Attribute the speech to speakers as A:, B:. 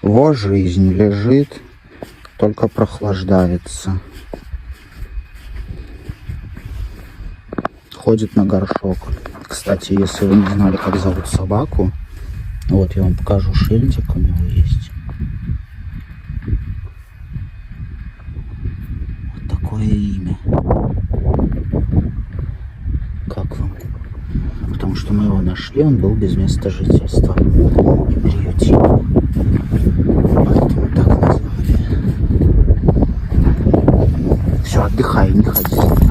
A: Во, жизнь лежит, только прохлаждается. Ходит на горшок. Кстати, если вы не знали, как зовут собаку, вот я вам покажу, шильдик у него есть. Вот такое имя. Как вам? Потому что мы его нашли, он был без места жительства. И приютили. Поэтому так назвали. Все, отдыхай, не ходи.